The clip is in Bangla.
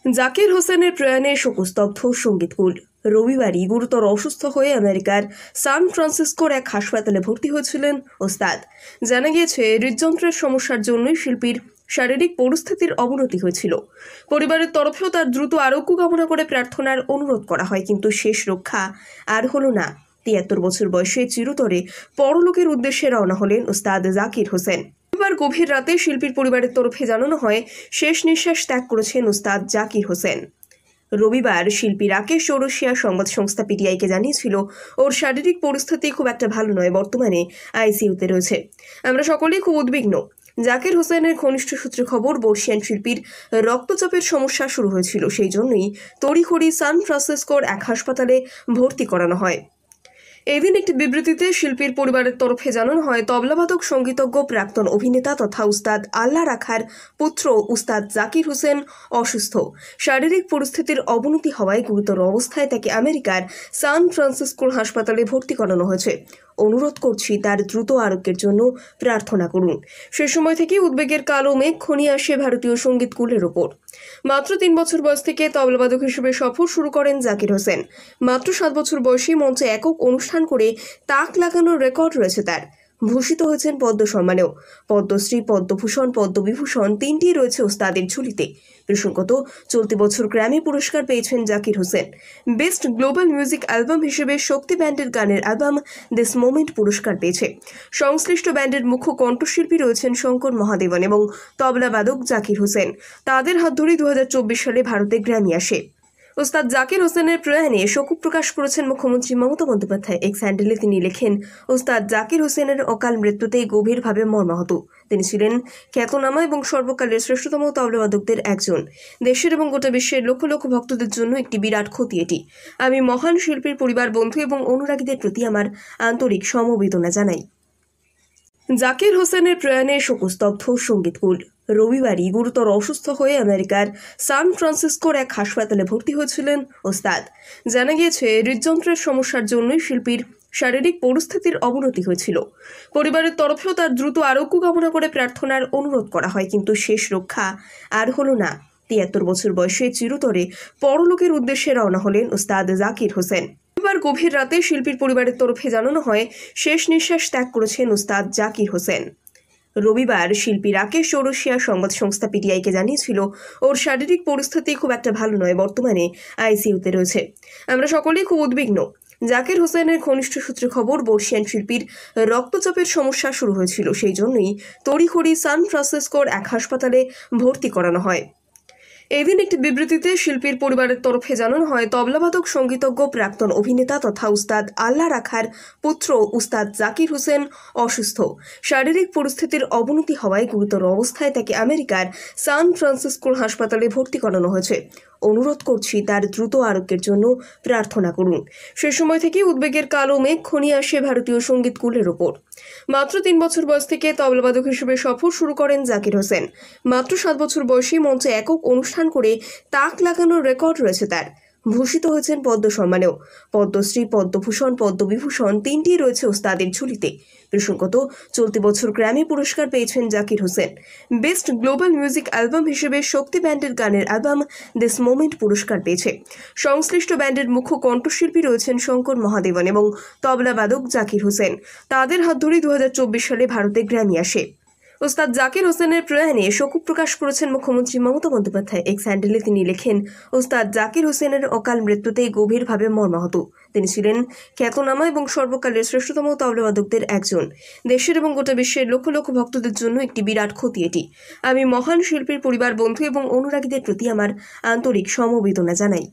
জাকির হোসেনের প্রয়াণে শোকস্তব্ধ সঙ্গীতকুল। রবিবারই গুরুতর অসুস্থ হয়ে আমেরিকার সান ফ্রান্সিসকোর এক হাসপাতালে ভর্তি হয়েছিলেন ওস্তাদ। জানা গিয়েছে, হৃদযন্ত্রের সমস্যার জন্যই শিল্পীর শারীরিক পরিস্থিতির অবনতি হয়েছিল। পরিবারের তরফেও তার দ্রুত আরোগ্য কামনা করে প্রার্থনার অনুরোধ করা হয়, কিন্তু শেষ রক্ষা আর হলো না। ৭৩ বছর বয়সে চিরতরে পরলোকের উদ্দেশ্যে রওনা হলেন ওস্তাদ জাকির হোসেন। গভীর রাতে শিল্পীর পরিবারের তরফে জানানো হয়, শেষ নিঃশ্বাস ত্যাগ করেছেন ওস্তাদ জাকির হোসেন। রবিবার শিল্পী রাকেশ চৌরসিয়া সংবাদ সংস্থা পিটিআইকে জানিয়েছিল, ওর শারীরিক পরিস্থিতি খুব একটা ভালো নয়, বর্তমানে আইসিইউতে রয়েছে। আমরা সকলেই খুব উদ্বিগ্ন। জাকির হোসেনের ঘনিষ্ঠ সূত্রে খবর, বর্ষিয়ান শিল্পীর রক্তচাপের সমস্যা শুরু হয়েছিল, সেই জন্যই তড়িঘড়ি সান ফ্রান্সিসকোর এক হাসপাতালে ভর্তি করানো হয়। এদিন একটি বিবৃতিতে শিল্পীর পরিবারের তরফে জানানো হয়, তবলাবাদক সঙ্গীতজ্ঞ প্রাক্তন অভিনেতা তথা উস্তাদ আল্লাহ রাখার পুত্র উস্তাদ জাকির হোসেন অসুস্থ। শারীরিক পরিস্থিতির অবনতি হওয়ায় গুরুতর অবস্থায় তাকে আমেরিকার সান ফ্রান্সিসকোর হাসপাতালে ভর্তি করানো হয়েছে। অনুরোধ করছি, তার দ্রুত আরোগ্যের জন্য প্রার্থনা করুন। সে সময় থেকে উদ্বেগের কালো মেঘ ঘনিয়ে আসে ভারতীয় সঙ্গীতকুলের ওপর। মাত্র ৩ বছর বয়স থেকে তবলাবাদক হিসেবে সফর শুরু করেন জাকির হোসেন। মাত্র ৭ বছর বয়সী মঞ্চে একক অনুষ্ঠান করে তাক লাগানোর রেকর্ড রয়েছে তার। ভূষিত হয়েছেন পদ্ম সম্মানেও। পদ্মশ্রী, পদ্মভূষণ, পদ্মবিভূষণ তিনটি রয়েছে ওস্তাদের ঝুলিতে। প্রসঙ্গত, চলতি বছর গ্র্যামি পুরস্কার পেয়েছেন Zakir Hossain. Best global music album হিসেবে শক্তি ব্যান্ডের গানের অ্যালবাম দিস মোমেন্ট পুরস্কার পেয়েছে। সংশ্লিষ্ট ব্যান্ডের মুখ্য কণ্ঠশিল্পী রয়েছেন শঙ্কর মহাদেবন এবং তবলাবাদক জাকির হোসেন। তাদের হাত ধরেই ২০২৪ সালে ভারতে গ্র্যামি আসে। ওস্তাদ জাকির হোসেনের প্রয়াণে শোক প্রকাশ করেছেন মুখ্যমন্ত্রী মমতা বন্দ্যোপাধ্যায়। এক্স হ্যান্ডেলে তিনি লেখেন, ওস্তাদ জাকির হোসেনের অকাল মৃত্যুতে গভীরভাবে মর্মাহত। তিনি ছিলেন খ্যাতনামা এবং সর্বকালের শ্রেষ্ঠতম তবলাবাদকদের একজন। দেশের এবং গোটা বিশ্বের লক্ষ লক্ষ ভক্তদের জন্য একটি বিরাট ক্ষতি এটি। আমি মহান শিল্পীর পরিবার, বন্ধু এবং অনুরাগীদের প্রতি আমার আন্তরিক সমবেদনা জানাই। জাকির হোসেনের প্রয়াণে শোকস্তব্ধ সঙ্গীতকুল। রবিবারই গুরুতর অসুস্থ হয়ে আমেরিকার সান ফ্রান্সিসকোর এক হাসপাতালে ভর্তি হয়েছিলেন ওস্তাদ। জানা গিয়েছে, হৃদযন্ত্রের সমস্যার জন্যই শিল্পীর শারীরিক পরিস্থিতির অবনতি হয়েছিল। পরিবারের তরফেও তার দ্রুত আরোগ্য কামনা করে প্রার্থনার অনুরোধ করা হয়, কিন্তু শেষ রক্ষা আর হলো না। ৭৩ বছর বয়সে চিরতরে পরলোকের উদ্দেশ্যে রওনা হলেন ওস্তাদ জাকির হোসেন। গভীর রাতে শিল্পীর পরিবারের তরফে জানানো হয়, শেষ নিঃশ্বাস ত্যাগ করেছেন ওস্তাদ জাকির হোসেন। রবিবার শিল্পী রাকেশ চৌরসিয়া সংবাদ সংস্থা পিটিআইকে জানিয়েছিল, ওর শারীরিক পরিস্থিতি খুব একটা ভালো নয়, বর্তমানে আইসিইউতে রয়েছে। আমরা সকলেই খুব উদ্বিগ্ন। জাকির হোসেনের ঘনিষ্ঠ সূত্রে খবর, বর্ষিয়ান শিল্পীর রক্তচাপের সমস্যা শুরু হয়েছিল, সেই জন্যই তড়িঘড়ি সান ফ্রান্সিসকোর এক হাসপাতালে ভর্তি করানো হয়। এদিন একটি বিবৃতিতে শিল্পীর পরিবারের তরফে জানানো হয়, তবলাবাদক সঙ্গীতজ্ঞ প্রাক্তন অভিনেতা তথা উস্তাদ আল্লাহ রাখার পুত্র উস্তাদ জাকির হোসেন অসুস্থ। শারীরিক পরিস্থিতির অবনতি হওয়ায় গুরুতর অবস্থায় তাকে আমেরিকার সান ফ্রান্সিসকোর হাসপাতালে ভর্তি করানো হয়েছে। অনুরোধ করছি, তার দ্রুত আরোগ্যের জন্য প্রার্থনা করুন। সে সময় থেকে উদ্বেগের কালো মেঘ ঘনিয়ে আসে ভারতীয় সঙ্গীতকুলের ওপর। মাত্র ৩ বছর বয়স থেকে তবলাবাদক হিসেবে সফর শুরু করেন জাকির হোসেন। মাত্র ৭ বছর বয়সী মঞ্চে একক অনুষ্ঠান করে তাক লাগানোর রেকর্ড রয়েছে তার। ভূষিত হয়েছেন পদ্ম সম্মানেও। পদ্মশ্রী, পদ্মভূষণ, পদ্মবিভূষণ তিনটি রয়েছে ওস্তাদের ঝুলিতে। প্রসঙ্গত, চলতি বছর গ্র্যামি পুরস্কার পেয়েছেন Zakir Hossain. Best global music album হিসেবে শক্তি ব্যান্ডের গানের অ্যালবাম দিস মোমেন্ট পুরস্কার পেয়েছে। সংশ্লিষ্ট ব্যান্ডের মুখ্য কণ্ঠশিল্পী রয়েছেন শঙ্কর মহাদেবন এবং তবলাবাদক জাকির হোসেন। তাদের হাত ধরেই ২০২৪ সালে ভারতে গ্র্যামি আসে। ওস্তাদ জাকির হোসেনের প্রয়াণে শোক প্রকাশ করেছেন মুখ্যমন্ত্রী মমতা বন্দ্যোপাধ্যায়। এক্স হ্যান্ডেলে তিনি লেখেন, ওস্তাদ জাকির হোসেনের অকাল মৃত্যুতে গভীরভাবে মর্মাহত। তিনি ছিলেন খ্যাতনামা এবং সর্বকালের শ্রেষ্ঠতম তবলাবাদকদের একজন। দেশের এবং গোটা বিশ্বের লক্ষ লক্ষ ভক্তদের জন্য একটি বিরাট ক্ষতি এটি। আমি মহান শিল্পীর পরিবার, বন্ধু এবং অনুরাগীদের প্রতি আমার আন্তরিক সমবেদনা জানাই।